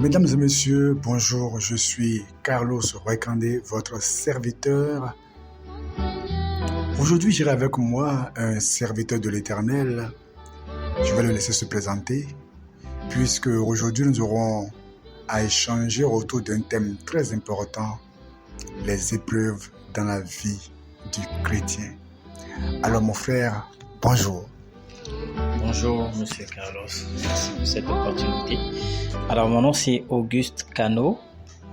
Mesdames et messieurs, bonjour, je suis Carlos Roykandé, votre serviteur. Aujourd'hui, j'irai avec moi un serviteur de l'Éternel. Je vais le laisser se présenter, puisque aujourd'hui, nous aurons à échanger autour d'un thème très important, les épreuves dans la vie du chrétien. Alors, mon frère, bonjour. Bonjour, Monsieur Carlos. Merci pour cette opportunité. Alors, mon nom, c'est Auguste Cano.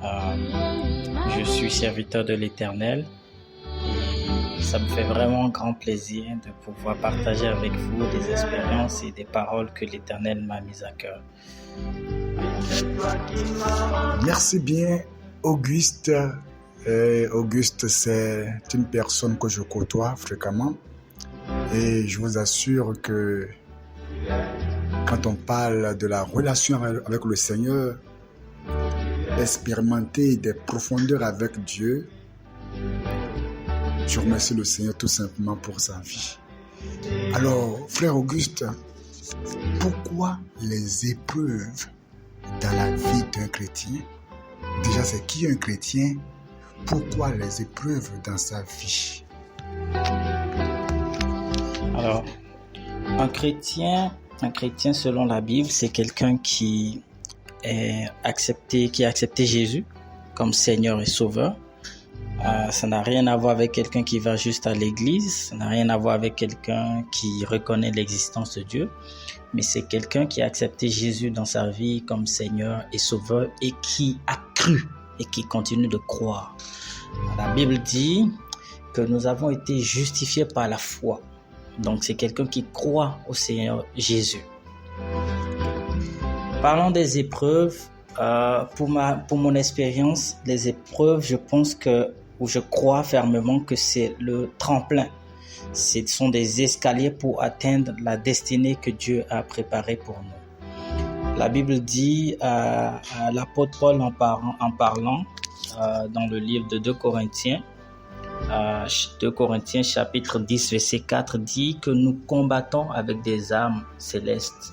Je suis serviteur de l'Éternel. Et ça me fait vraiment grand plaisir de pouvoir partager avec vous des expériences et des paroles que l'Éternel m'a mises à cœur. Merci bien, Auguste. Auguste, c'est une personne que je côtoie fréquemment. Et je vous assure que quand on parle de la relation avec le Seigneur, expérimenter des profondeurs avec Dieu, je remercie le Seigneur tout simplement pour sa vie. Alors, frère Auguste, pourquoi les épreuves dans la vie d'un chrétien? Déjà, c'est qui un chrétien? Pourquoi les épreuves dans sa vie? Alors, un chrétien selon la Bible, c'est quelqu'un qui a accepté Jésus comme Seigneur et Sauveur. Ça n'a rien à voir avec quelqu'un qui va juste à l'église, ça n'a rien à voir avec quelqu'un qui reconnaît l'existence de Dieu, mais c'est quelqu'un qui a accepté Jésus dans sa vie comme Seigneur et Sauveur et qui a cru et qui continue de croire. La Bible dit que nous avons été justifiés par la foi. Donc, c'est quelqu'un qui croit au Seigneur Jésus. Parlons des épreuves. Pour mon expérience, les épreuves, je crois fermement que c'est le tremplin. Ce sont des escaliers pour atteindre la destinée que Dieu a préparée pour nous. La Bible dit à l'apôtre Paul en parlant dans le livre de 2 Corinthiens, 2 Corinthiens chapitre 10 verset 4 dit que nous combattons avec des armes célestes.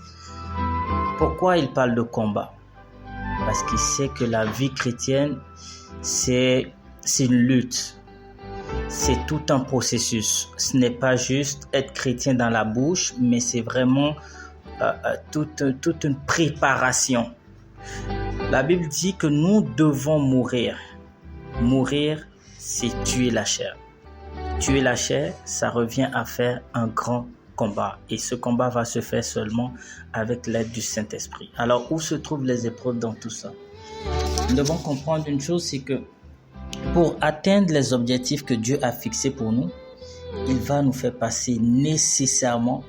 Pourquoi il parle de combat? Parce qu'il sait que la vie chrétienne, c'est une lutte. C'est tout un processus. Ce n'est pas juste être chrétien dans la bouche, mais c'est vraiment toute une préparation. La Bible dit que nous devons mourir. Mourir, c'est tuer la chair. Tuer la chair, ça revient à faire un grand combat. Et ce combat va se faire seulement avec l'aide du Saint-Esprit. Alors, où se trouvent les épreuves dans tout ça? Nous devons comprendre une chose, c'est que pour atteindre les objectifs que Dieu a fixés pour nous, il va nous faire passer nécessairement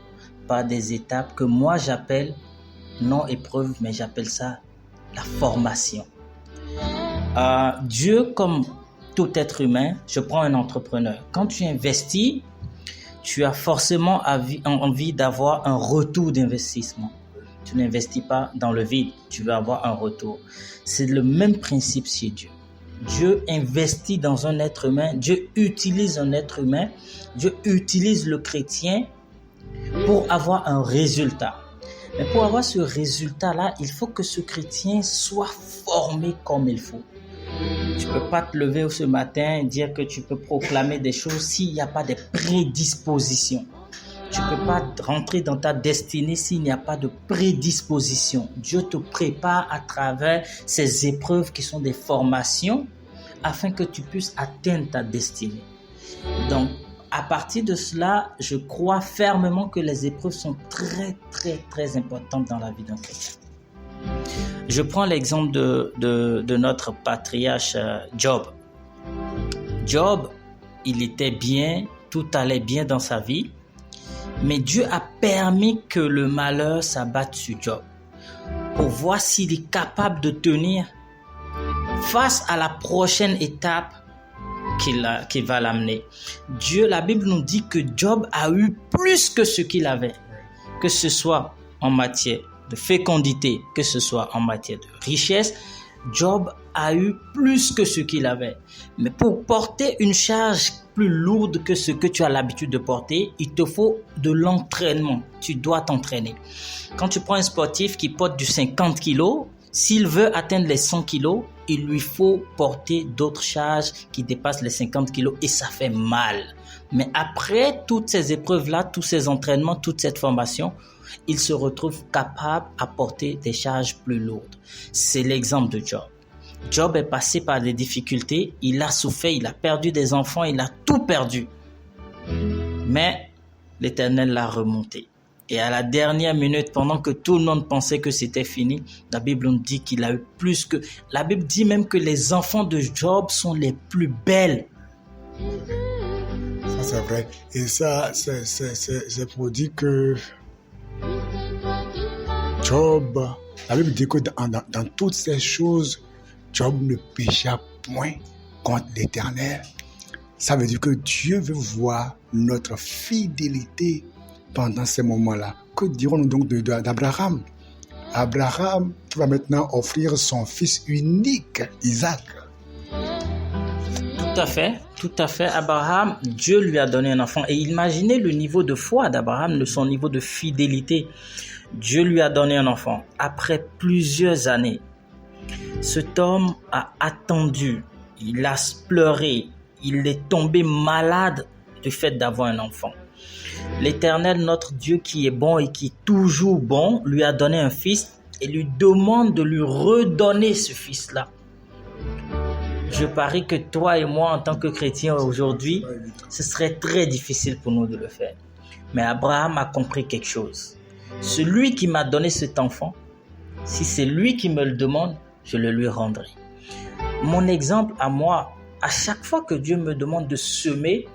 par des étapes que moi j'appelle, non épreuves, mais j'appelle ça la formation. Dieu, comme tout être humain, je prends un entrepreneur. Quand tu investis, tu as forcément envie d'avoir un retour d'investissement. Tu n'investis pas dans le vide, tu veux avoir un retour. C'est le même principe chez Dieu. Dieu investit dans un être humain, Dieu utilise un être humain, Dieu utilise le chrétien pour avoir un résultat. Mais pour avoir ce résultat-là, il faut que ce chrétien soit formé comme il faut. Tu ne peux pas te lever ce matin et dire que tu peux proclamer des choses s'il n'y a pas de prédisposition. Tu ne peux pas rentrer dans ta destinée s'il n'y a pas de prédisposition. Dieu te prépare à travers ces épreuves qui sont des formations afin que tu puisses atteindre ta destinée. Donc, à partir de cela, je crois fermement que les épreuves sont très, très, très importantes dans la vie d'un chrétien. Je prends l'exemple de notre patriarche Job. Job, il était bien, tout allait bien dans sa vie, mais Dieu a permis que le malheur s'abatte sur Job pour voir s'il est capable de tenir face à la prochaine étape qui va l'amener. La Bible nous dit que Job a eu plus que ce qu'il avait, que ce soit en matière de fécondité, que ce soit en matière de richesse. Job a eu plus que ce qu'il avait. Mais pour porter une charge plus lourde que ce que tu as l'habitude de porter, il te faut de l'entraînement. Tu dois t'entraîner. Quand tu prends un sportif qui porte du 50 kg, S'il veut atteindre les 100 kilos, il lui faut porter d'autres charges qui dépassent les 50 kilos et ça fait mal. Mais après toutes ces épreuves-là, tous ces entraînements, toute cette formation, il se retrouve capable à porter des charges plus lourdes. C'est l'exemple de Job. Job est passé par des difficultés, il a souffert, il a perdu des enfants, il a tout perdu. Mais l'Éternel l'a remonté. Et à la dernière minute, pendant que tout le monde pensait que c'était fini, la Bible nous dit qu'il a eu plus que... La Bible dit même que les enfants de Job sont les plus belles. Ça, c'est vrai. Et ça, c'est pour dire que Job, la Bible dit que dans toutes ces choses, Job ne pécha point contre l'Éternel. Ça veut dire que Dieu veut voir notre fidélité pendant ces moments-là. Que dirons-nous donc d'Abraham? Abraham va maintenant offrir son fils unique, Isaac. Tout à fait. Abraham, Dieu lui a donné un enfant. Et imaginez le niveau de foi d'Abraham, son niveau de fidélité. Dieu lui a donné un enfant. Après plusieurs années, cet homme a attendu, il a pleuré, il est tombé malade du fait d'avoir un enfant. L'Éternel, notre Dieu qui est bon et qui est toujours bon, lui a donné un fils et lui demande de lui redonner ce fils-là. Je parie que toi et moi, en tant que chrétiens aujourd'hui, ce serait très difficile pour nous de le faire. Mais Abraham a compris quelque chose. Celui qui m'a donné cet enfant, si c'est lui qui me le demande, je le lui rendrai. Mon exemple à moi, à chaque fois que Dieu me demande de semer,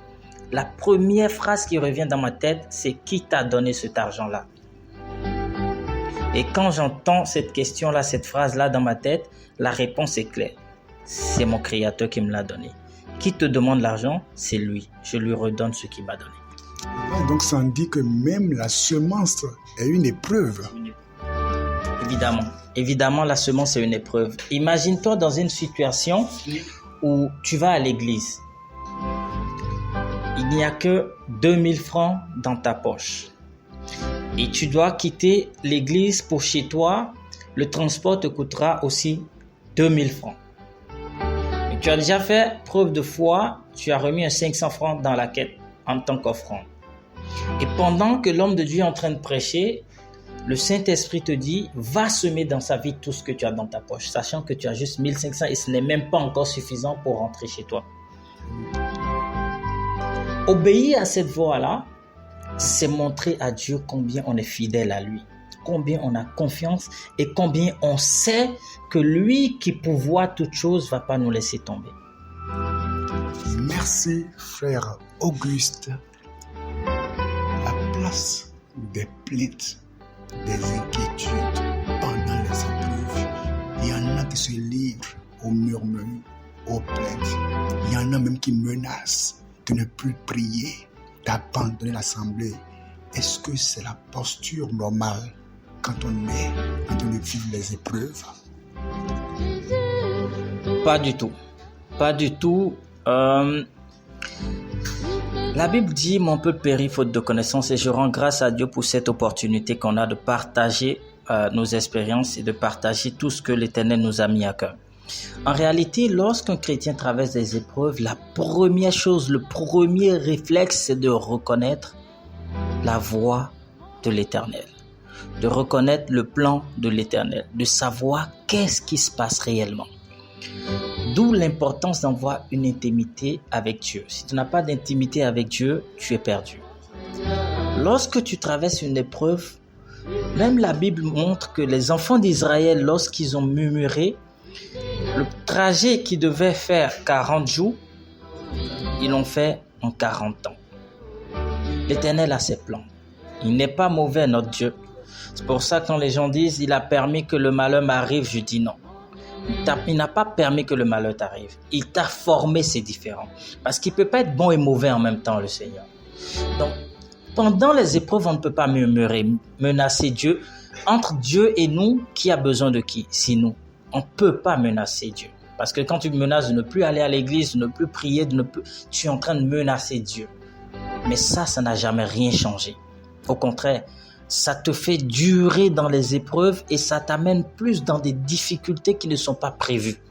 la première phrase qui revient dans ma tête, c'est « Qui t'a donné cet argent-là » Et quand j'entends cette question-là, cette phrase-là dans ma tête, la réponse est claire. C'est mon Créateur qui me l'a donné. Qui te demande l'argent? C'est lui. Je lui redonne ce qu'il m'a donné. Donc ça dit que même la semence est une épreuve. Évidemment, la semence est une épreuve. Imagine-toi dans une situation où tu vas à l'église. Il n'y a que 2000 francs dans ta poche. Et tu dois quitter l'église pour chez toi. Le transport te coûtera aussi 2000 francs. Et tu as déjà fait preuve de foi. Tu as remis un 500 francs dans la quête en tant qu'offrande. Et pendant que l'homme de Dieu est en train de prêcher, le Saint-Esprit te dit, va semer dans sa vie tout ce que tu as dans ta poche, sachant que tu as juste 1500 et ce n'est même pas encore suffisant pour rentrer chez toi. Obéir à cette voix-là, c'est montrer à Dieu combien on est fidèle à lui, combien on a confiance et combien on sait que lui qui pourvoit toutes choses ne va pas nous laisser tomber. Merci, frère Auguste. La place des plaintes, des inquiétudes pendant les épreuves. Il y en a qui se livrent aux murmures, aux plaintes. Il y en a même qui menacent de ne plus prier, d'abandonner l'assemblée. Est-ce que c'est la posture normale quand on vit les épreuves? Pas du tout. La Bible dit « Mon peuple périt faute de connaissance » et je rends grâce à Dieu pour cette opportunité qu'on a de partager nos expériences et de partager tout ce que l'Éternel nous a mis à cœur. En réalité, lorsqu'un chrétien traverse des épreuves, la première chose, le premier réflexe, c'est de reconnaître la voix de l'Éternel, de reconnaître le plan de l'Éternel, de savoir qu'est-ce qui se passe réellement. D'où l'importance d'avoir une intimité avec Dieu. Si tu n'as pas d'intimité avec Dieu, tu es perdu. Lorsque tu traverses une épreuve, même la Bible montre que les enfants d'Israël, lorsqu'ils ont murmuré, le trajet qu'ils devaient faire 40 jours, ils l'ont fait en 40 ans. L'Éternel a ses plans. Il n'est pas mauvais, notre Dieu. C'est pour ça que quand les gens disent « Il a permis que le malheur m'arrive », je dis non. Il n'a pas permis que le malheur t'arrive. Il t'a formé, c'est différent. Parce qu'il ne peut pas être bon et mauvais en même temps, le Seigneur. Donc, pendant les épreuves, on ne peut pas murmurer, menacer Dieu. Entre Dieu et nous, qui a besoin de qui? C'est nous. On ne peut pas menacer Dieu. Parce que quand tu menaces de ne plus aller à l'église, de ne plus prier, tu es en train de menacer Dieu. Mais ça n'a jamais rien changé. Au contraire, ça te fait durer dans les épreuves et ça t'amène plus dans des difficultés qui ne sont pas prévues.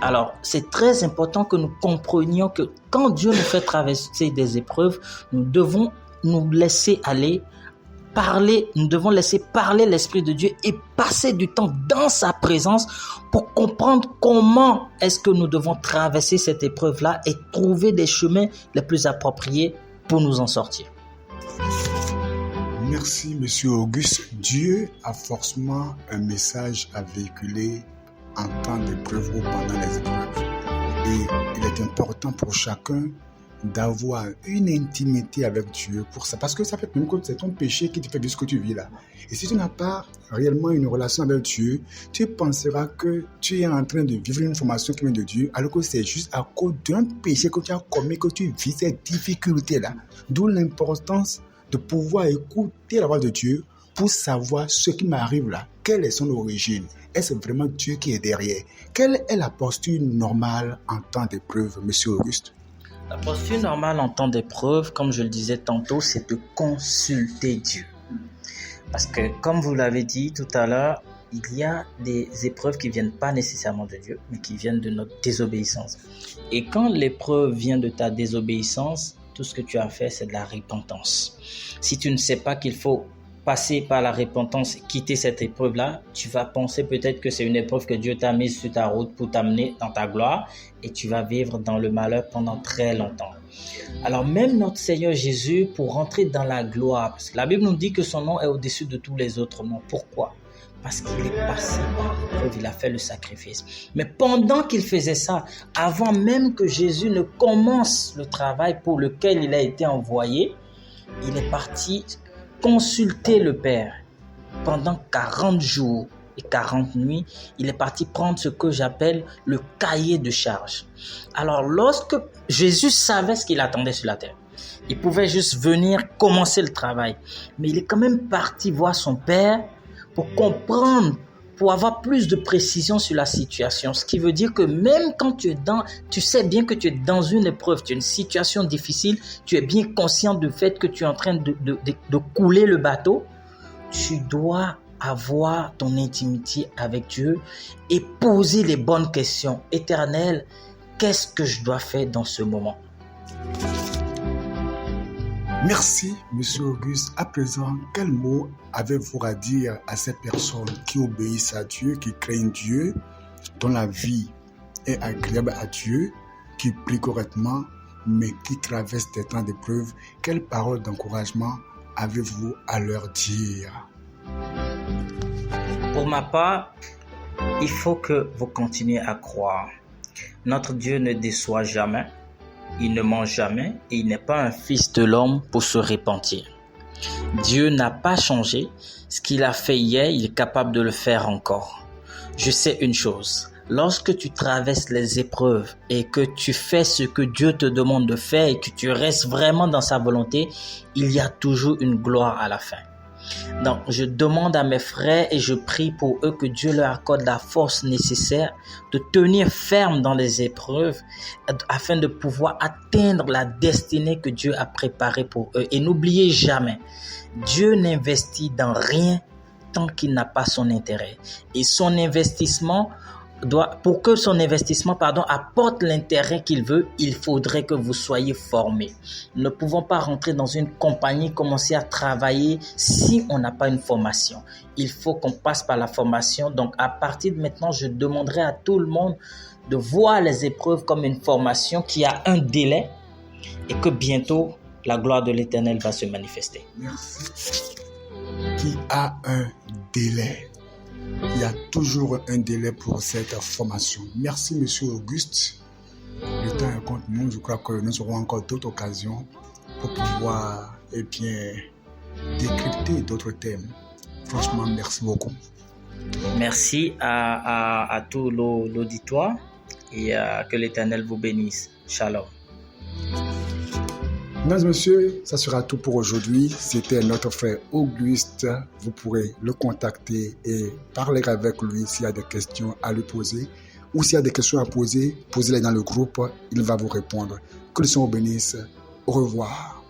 Alors, c'est très important que nous comprenions que quand Dieu nous fait traverser des épreuves, nous devons nous laisser aller, parler, nous devons laisser parler l'Esprit de Dieu et passer du temps dans sa présence pour comprendre comment est-ce que nous devons traverser cette épreuve-là et trouver des chemins les plus appropriés pour nous en sortir. Merci, Monsieur Auguste. Dieu a forcément un message à véhiculer en temps d'épreuve ou pendant les épreuves. Et il est important pour chacun d'avoir une intimité avec Dieu pour ça. Parce que ça fait même que c'est ton péché qui te fait vivre ce que tu vis là. Et si tu n'as pas réellement une relation avec Dieu, tu penseras que tu es en train de vivre une formation qui vient de Dieu, alors que c'est juste à cause d'un péché que tu as commis que tu vis cette difficulté-là. D'où l'importance de pouvoir écouter la voix de Dieu pour savoir ce qui m'arrive là. Quelle est son origine? Est-ce vraiment Dieu qui est derrière? Quelle est la posture normale en temps d'épreuve, Monsieur Auguste? La posture normale en temps d'épreuve, comme je le disais tantôt, c'est de consulter Dieu. Parce que, comme vous l'avez dit tout à l'heure, il y a des épreuves qui ne viennent pas nécessairement de Dieu, mais qui viennent de notre désobéissance. Et quand l'épreuve vient de ta désobéissance, tout ce que tu as fait, c'est de la repentance. Si tu ne sais pas qu'il faut passer par la repentance, quitter cette épreuve-là, tu vas penser peut-être que c'est une épreuve que Dieu t'a mise sur ta route pour t'amener dans ta gloire et tu vas vivre dans le malheur pendant très longtemps. Alors même notre Seigneur Jésus, pour rentrer dans la gloire, parce que la Bible nous dit que son nom est au-dessus de tous les autres noms. Pourquoi? Parce qu'il est passé par l'épreuve, il a fait le sacrifice. Mais pendant qu'il faisait ça, avant même que Jésus ne commence le travail pour lequel il a été envoyé, il est parti consulter le Père. Pendant 40 jours et 40 nuits, il est parti prendre ce que j'appelle le cahier de charge. Alors, lorsque Jésus savait ce qu'il attendait sur la terre, il pouvait juste venir commencer le travail. Mais il est quand même parti voir son Père pour comprendre, pour avoir plus de précision sur la situation. Ce qui veut dire que même quand tu sais bien que tu es dans une épreuve, tu es une situation difficile, tu es bien conscient du fait que tu es en train de couler le bateau, tu dois avoir ton intimité avec Dieu et poser les bonnes questions. Éternel, qu'est-ce que je dois faire dans ce moment? Merci, Monsieur Auguste. À présent, quel mot avez-vous à dire à ces personnes qui obéissent à Dieu, qui craignent Dieu, dont la vie est agréable à Dieu, qui prient correctement, mais qui traversent des temps d'épreuve? Quelles paroles d'encouragement avez-vous à leur dire? Pour ma part, il faut que vous continuiez à croire. Notre Dieu ne déçoit jamais. Il ne ment jamais et il n'est pas un fils de l'homme pour se repentir. Dieu n'a pas changé. Ce qu'il a fait hier, il est capable de le faire encore. Je sais une chose. Lorsque tu traverses les épreuves et que tu fais ce que Dieu te demande de faire et que tu restes vraiment dans sa volonté, il y a toujours une gloire à la fin. Donc, je demande à mes frères et je prie pour eux que Dieu leur accorde la force nécessaire de tenir ferme dans les épreuves afin de pouvoir atteindre la destinée que Dieu a préparée pour eux. Et n'oubliez jamais, Dieu n'investit dans rien tant qu'il n'a pas son intérêt. Et son investissement pour que son investissement apporte l'intérêt qu'il veut, il faudrait que vous soyez formés. Nous ne pouvons pas rentrer dans une compagnie, commencer à travailler si on n'a pas une formation. Il faut qu'on passe par la formation. Donc, à partir de maintenant, je demanderai à tout le monde de voir les épreuves comme une formation qui a un délai et que bientôt, la gloire de l'Éternel va se manifester. Merci. Qui a un délai. Il y a toujours un délai pour cette formation. Merci, Monsieur Auguste. Le temps est contre nous. Je crois que nous aurons encore d'autres occasions pour pouvoir décrypter d'autres thèmes. Franchement, merci beaucoup. Merci à tout l'auditoire et que l'Éternel vous bénisse. Shalom. Mesdames et messieurs, ça sera tout pour aujourd'hui. C'était notre frère Auguste. Vous pourrez le contacter et parler avec lui s'il y a des questions à lui poser. Ou s'il y a des questions à poser, posez-les dans le groupe. Il va vous répondre. Que le Seigneur vous bénisse. Au revoir.